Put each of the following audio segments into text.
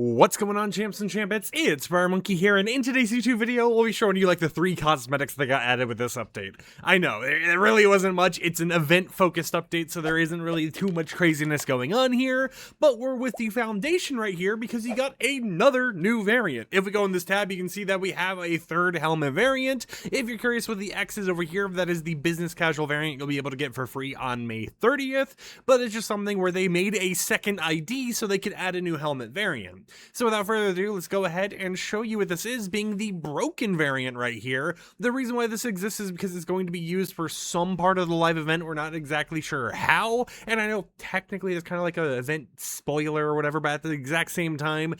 What's going on, champs and champettes? It's FireMonkey here, and in today's YouTube video, we'll be showing you like the 3 cosmetics that got added with this update. I know, there really wasn't much. It's an event-focused update, so there isn't really too much craziness going on here, but we're with the foundation right here because you got another new variant. If we go in this tab, you can see that we have a 3rd helmet variant. If you're curious what the X is over here, that is the business casual variant you'll be able to get for free on May 30th, but it's just something where they made a second ID so they could add a new helmet variant. So without further ado, let's go ahead and show you what this is, being the broken variant right here. The reason why this exists is because it's going to be used for some part of the live event. We're not exactly sure how, and I know technically it's kind of like an event spoiler or whatever, but at the exact same time,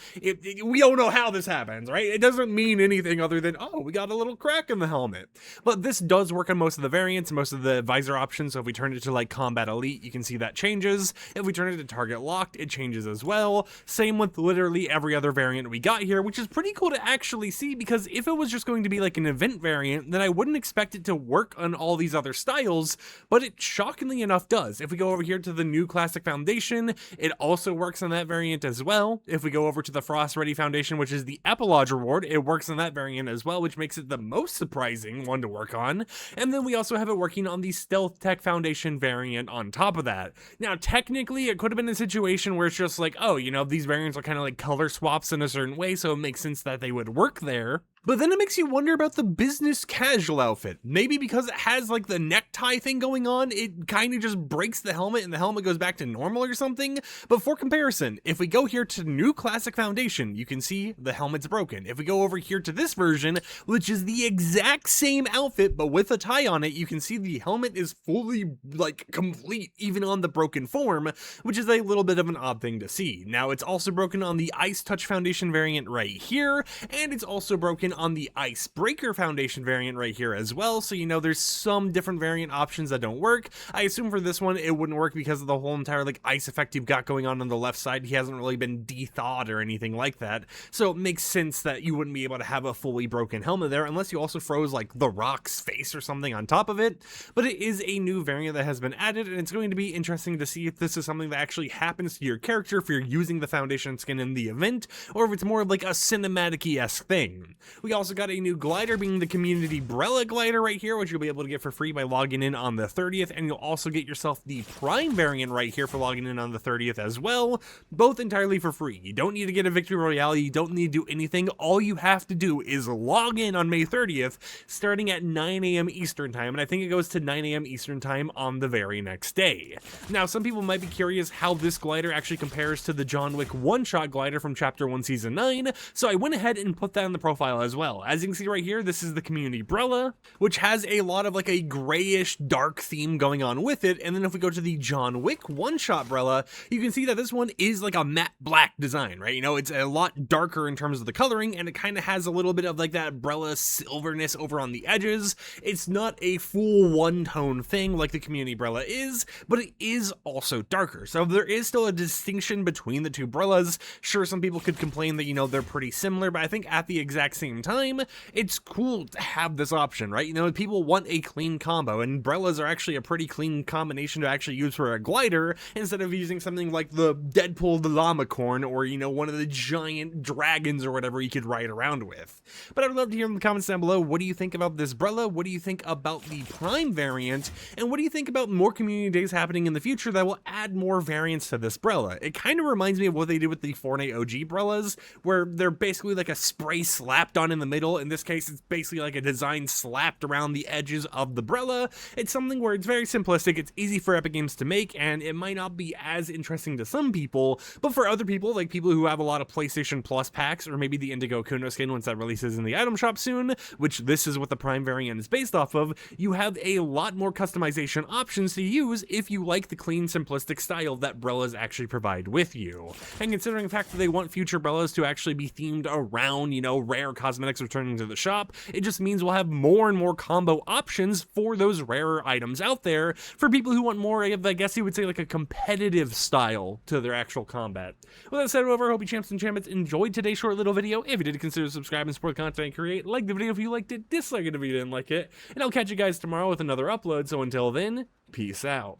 we don't know how this happens, right? It doesn't mean anything other than, oh, we got a little crack in the helmet. But this does work on most of the variants, most of the visor options, so if we turn it to like Combat Elite, you can see that changes. If we turn it to Target Locked, it changes as well. Same with literally every other variant we got here, which is pretty cool to actually see, because if it was just going to be like an event variant, then I wouldn't expect it to work on all these other styles, but it shockingly enough does. If we go over here to the new Classic Foundation, it also works on that variant as well. If we go over to the Frost Ready Foundation, which is the Epilogue reward, it works on that variant as well, which makes it the most surprising one to work on. And then we also have it working on the Stealth Tech Foundation variant on top of that. Now, technically, it could have been a situation where it's just like, oh, you know, these variants are kind of like color swaps in a certain way, so it makes sense that they would work there. But then it makes you wonder about the business casual outfit. Maybe because it has like the necktie thing going on, it kind of just breaks the helmet and the helmet goes back to normal or something. But for comparison, if we go here to new Classic Foundation, you can see the helmet's broken. If we go over here to this version, which is the exact same outfit but with a tie on it, you can see the helmet is fully like complete even on the broken form, which is a little bit of an odd thing to see. Now, it's also broken on the Ice Touch Foundation variant right here, and it's also broken on the Icebreaker Foundation variant right here as well, so you know there's some different variant options that don't work. I assume for this one it wouldn't work because of the whole entire like ice effect you've got going on the left side. He hasn't really been de-thawed or anything like that, so it makes sense that you wouldn't be able to have a fully broken helmet there unless you also froze like the Rock's face or something on top of it. But it is a new variant that has been added, and it's going to be interesting to see if this is something that actually happens to your character if you're using the foundation skin in the event, or if it's more of like a cinematic-y-esque thing. We also got a new glider, being the community Brella glider right here, which you'll be able to get for free by logging in on the 30th, and you'll also get yourself the Prime variant right here for logging in on the 30th as well, both entirely for free. You don't need to get a Victory Royale, you don't need to do anything. All you have to do is log in on May 30th, starting at 9 a.m. Eastern Time, and I think it goes to 9 a.m. Eastern Time on the very next day. Now, some people might be curious how this glider actually compares to the John Wick one-shot glider from Chapter 1 Season 9, so I went ahead and put that in the profile as well. As you can see right here, this is the community Brella, which has a lot of like a grayish dark theme going on with it. And then if we go to the John Wick one-shot Brella, you can see that this one is like a matte black design, right? You know, it's a lot darker in terms of the coloring, and it kind of has a little bit of like that Brella silverness over on the edges. It's not a full one-tone thing like the community Brella is, but it is also darker. So there is still a distinction between the two Brellas. Sure, some people could complain that, you know, they're pretty similar, but I think at the exact same time, it's cool to have this option, right? You know, people want a clean combo, and Brellas are actually a pretty clean combination to actually use for a glider instead of using something like the Deadpool the Llamacorn, or, you know, one of the giant dragons or whatever you could ride around with. But I would love to hear in the comments down below, what do you think about this Brella? What do you think about the Prime variant? And what do you think about more community days happening in the future that will add more variants to this Brella? It kind of reminds me of what they did with the Fortnite OG Brellas, where they're basically like a spray slapped on in the middle. In this case, it's basically like a design slapped around the edges of the Brella. It's something where it's very simplistic, it's easy for Epic Games to make, and it might not be as interesting to some people, but for other people, like people who have a lot of PlayStation Plus packs, or maybe the Indigo Kuno skin once that releases in the item shop soon, which this is what the Prime variant is based off of, you have a lot more customization options to use if you like the clean, simplistic style that Brellas actually provide with you. And considering the fact that they want future Brellas to actually be themed around, you know, rare cosmetics returning to the shop, it just means we'll have more and more combo options for those rarer items out there for people who want more of, I guess you would say, like a competitive style to their actual combat. With that said, however, I hope you champs and champions enjoyed today's short little video. If you did, consider subscribing and support the content I create. Like the video if you liked it, dislike it if you didn't like it, and I'll catch you guys tomorrow with another upload. So until then, peace out.